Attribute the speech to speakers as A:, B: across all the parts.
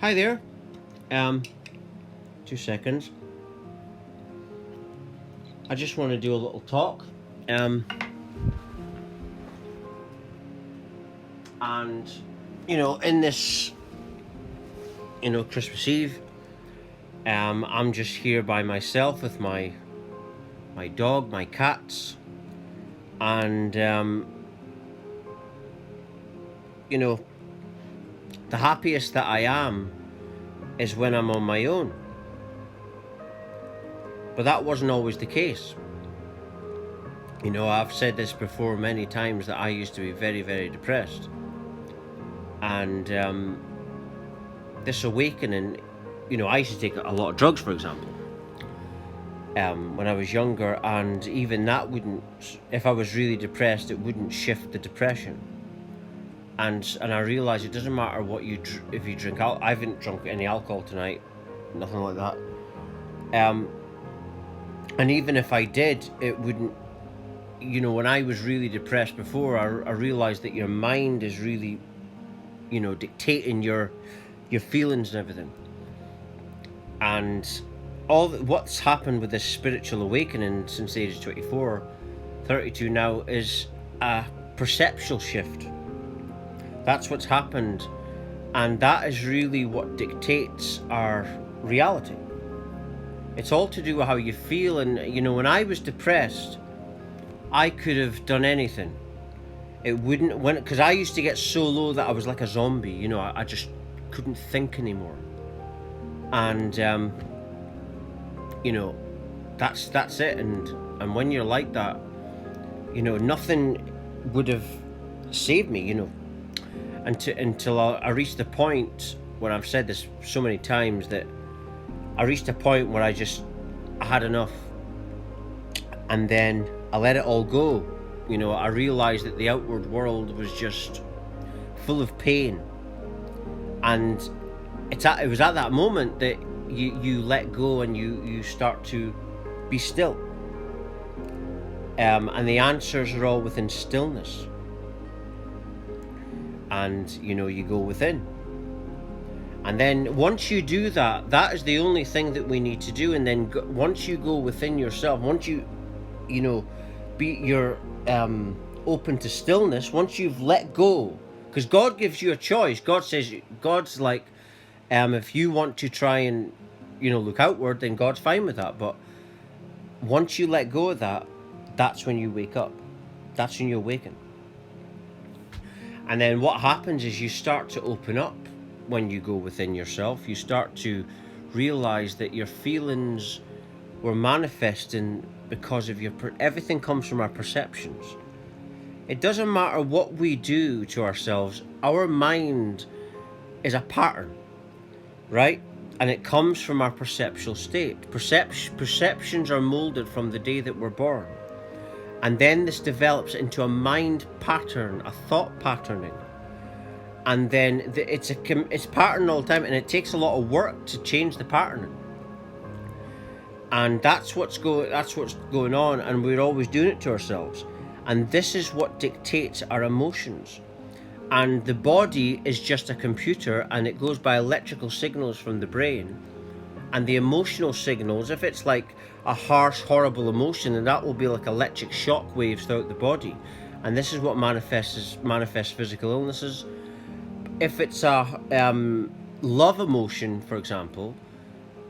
A: Hi there. Um, 2 seconds. I just want to do a little talk. Um, and in this, Christmas Eve, I'm just here by myself with my dog, my cats, and you know, the happiest that I am is when I'm on my own. But that wasn't always the case. I've said this before many times that I used to be very, very depressed. And this awakening, I used to take a lot of drugs, for example, when I was younger, and even that wouldn't, if I was really depressed, it wouldn't shift the depression. And I realised it doesn't matter what if you drink I haven't drunk any alcohol tonight, nothing like that. And even if I did, it wouldn't. When I was really depressed before, I realised that your mind is really, dictating your feelings and everything. And what's happened with this spiritual awakening since the age of 24, 32 now, is a perceptual shift. That's what's happened, and that is really what dictates our reality. It's all to do with how you feel. And when I was depressed, I could have done anything. It wouldn't, because I used to get so low that I was like a zombie. I just couldn't think anymore. And that's it. And when you're like that, nothing would have saved me. Until I reached the point where, I've said this so many times, that I reached a point where I had enough, and then I let it all go. I realized that the outward world was just full of pain, and it was at that moment that you let go and you start to be still. And the answers are all within stillness. And you go within, and then once you do that, that is the only thing that we need to do. And then once you go within yourself, once you're open to stillness, once you've let go, because God gives you a choice. God's like, if you want to try and look outward, then God's fine with that. But once you let go of that, that's when you wake up. That's when you awaken. And then what happens is you start to open up. When you go within yourself, you start to realize that your feelings were manifesting because of everything comes from our perceptions. It doesn't matter what we do to ourselves, our mind is a pattern, right? And it comes from our perceptual state. Perceptions are molded from the day that we're born. And then this develops into a mind pattern, a thought patterning. And then it's pattern all the time, and it takes a lot of work to change the patterning. And that's what's going on, and we're always doing it to ourselves. And this is what dictates our emotions. And the body is just a computer, and it goes by electrical signals from the brain. And the emotional signals, if it's like a harsh, horrible emotion, then that will be like electric shock waves throughout the body. And this is what manifests physical illnesses. If it's a love emotion, for example,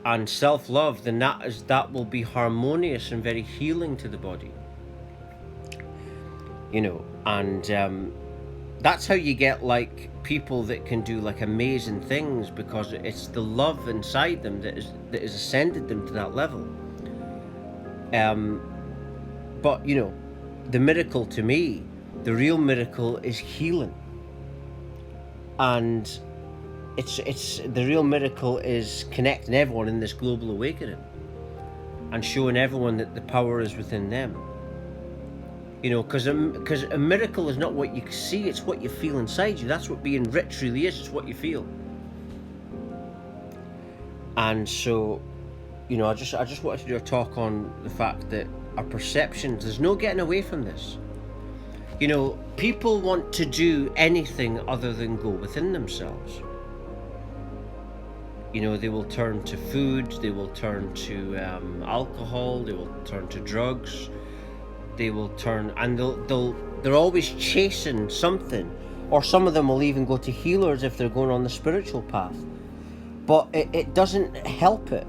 A: and self-love, then that will be harmonious and very healing to the body. And that's how you get like people that can do like amazing things, because it's the love inside them that has ascended them to that level. But the miracle to me, the real miracle, is healing. And it's the real miracle is connecting everyone in this global awakening and showing everyone that the power is within them. Because a miracle is not what you see, it's what you feel inside you. That's what being rich really is. It's what you feel. And so, I just wanted to do a talk on the fact that our perceptions, there's no getting away from this. People want to do anything other than go within themselves. They will turn to food, they will turn to alcohol, they will turn to drugs, they will turn, and they're always chasing something, or some of them will even go to healers if they're going on the spiritual path. But it doesn't help it.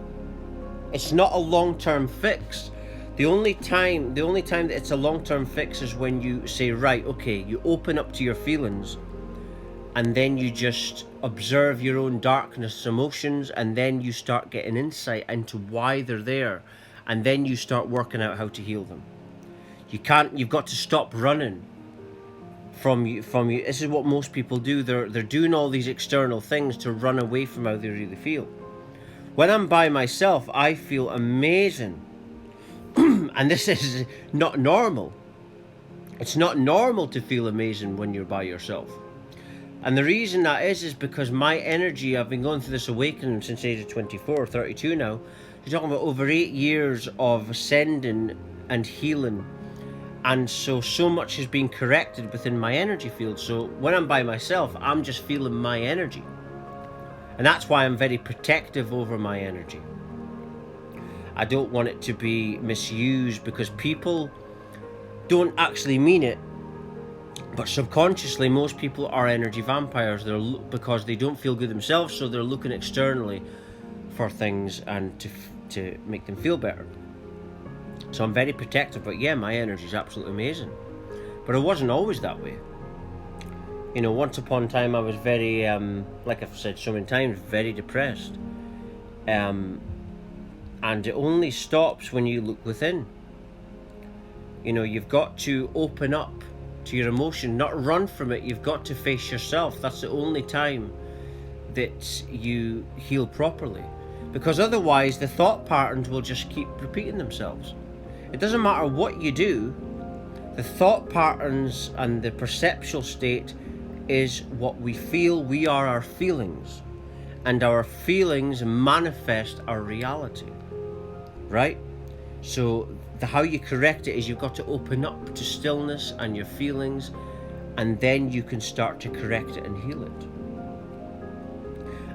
A: It's not a long-term fix. The only time that it's a long-term fix is when you say, right, okay, you open up to your feelings, and then you just observe your own darkness, emotions, and then you start getting insight into why they're there, and then you start working out how to heal them. You've got to stop running from you. This is what most people do. They're doing all these external things to run away from how they really feel. When I'm by myself, I feel amazing. And this is not normal. It's not normal to feel amazing when you're by yourself. And the reason that is because my energy, I've been going through this awakening since the age of 24, 32 now. You're talking about over 8 years of ascending and healing. And so much has been corrected within my energy field. So when I'm by myself, I'm just feeling my energy. And that's why I'm very protective over my energy. I don't want it to be misused, because people don't actually mean it, but subconsciously most people are energy vampires. Because they don't feel good themselves, so they're looking externally for things and to make them feel better. So I'm very protective, but yeah, my energy is absolutely amazing. But it wasn't always that way. Once upon a time I was very, like I've said so many times, very depressed. And it only stops when you look within. You've got to open up to your emotion, not run from it. You've got to face yourself. That's the only time that you heal properly. Because otherwise the thought patterns will just keep repeating themselves. It doesn't matter what you do, the thought patterns and the perceptual state is what we feel. We are our feelings, and our feelings manifest our reality, right? So how you correct it is you've got to open up to stillness and your feelings, and then you can start to correct it and heal it.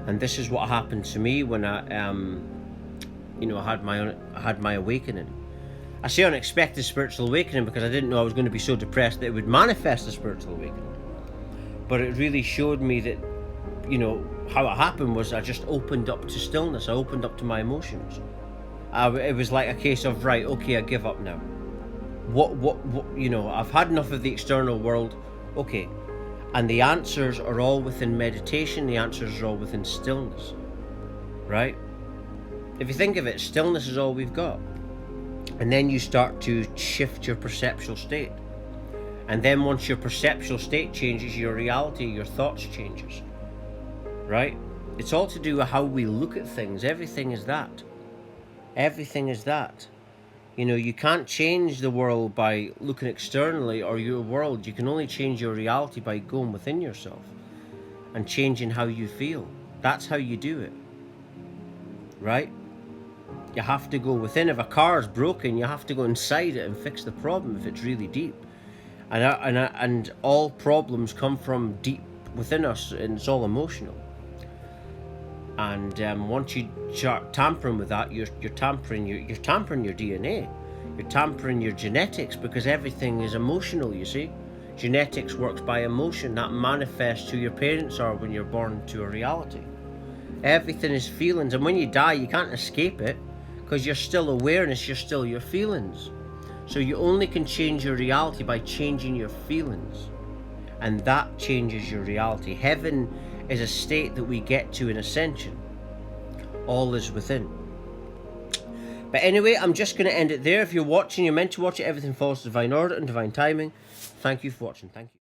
A: And this is what happened to me when I had my awakening. I say unexpected spiritual awakening because I didn't know I was going to be so depressed that it would manifest a spiritual awakening. But it really showed me that, how it happened was I just opened up to stillness. I opened up to my emotions. It was like a case of, right, okay, I give up now. I've had enough of the external world. Okay. And the answers are all within meditation. The answers are all within stillness, right? If you think of it, stillness is all we've got. And then you start to shift your perceptual state. And then once your perceptual state changes, your reality, your thoughts changes, right? It's all to do with how we look at things. Everything is that. Everything is that. You can't change the world by looking externally or your world. You can only change your reality by going within yourself and changing how you feel. That's how you do it, right? You have to go within. If a car is broken, you have to go inside it and fix the problem if it's really deep. And all problems come from deep within us, and it's all emotional. And once you start tampering with that, you're tampering your DNA, you're tampering your genetics, because everything is emotional. You see, genetics works by emotion. That manifests who your parents are when you're born to a reality. Everything is feelings, and when you die, you can't escape it, because you're still awareness. You're still your feelings. So you only can change your reality by changing your feelings, and that changes your reality. Heaven is a state that we get to in ascension. All is within. But anyway, I'm just going to end it there. If you're watching, you're meant to watch it. Everything falls to divine order and divine timing. Thank you for watching. Thank you.